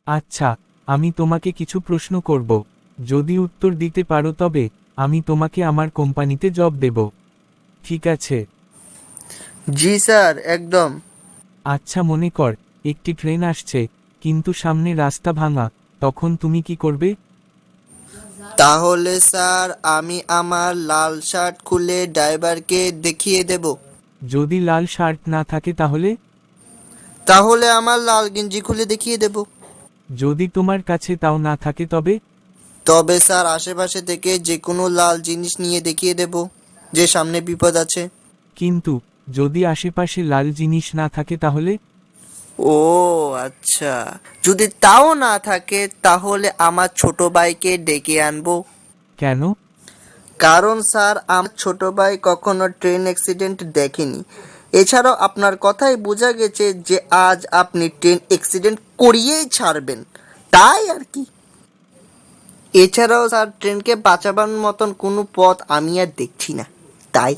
আচ্ছা, আমি তোমাকে কিছু প্রশ্ন করব। যদি উত্তর দিতে পারো তবে আমি তোমাকে আমার কোম্পানিতে জব দেব। ঠিক আছে? জি স্যার, একদম। আচ্ছা, মনে কর একটি ট্রেন আসছে, কিন্তু সামনে রাস্তা ভাঙা, তখন তুমি কি করবে? তাহলে স্যার আমি আমার লাল শার্ট খুলে ড্রাইভারকে দেখিয়ে দেব। যদি লাল শার্ট না থাকে তাহলে? তাহলে আমার লাল গেঞ্জি খুলে দেখিয়ে দেব। যদি তোমার কাছে তাও না থাকে তবে? তবে স্যার আশেপাশে থেকে যে কোনো লাল জিনিস নিয়ে দেখিয়ে দেব যে সামনে বিপদ আছে। কিন্তু যদি আশেপাশে লাল জিনিস না থাকে তাহলে? ও আচ্ছা, যদি তাও না থাকে তাহলে আমার ছোট ভাইকে ডেকে আনবো। কেন? কারণ স্যার আমার ছোট ভাই কখনো ট্রেন অ্যাক্সিডেন্ট দেখেনি। এছাড়াও আপনার কথাই বোঝা গেছে যে আজ আপনি ট্রেন অ্যাক্সিডেন্ট করিয়েই ছাড়বেন, তাই আর কি। এছাড়াও স্যার ট্রেনকে বাঁচাবার মতন কোনো পথ আমি আর দেখছি না, তাই।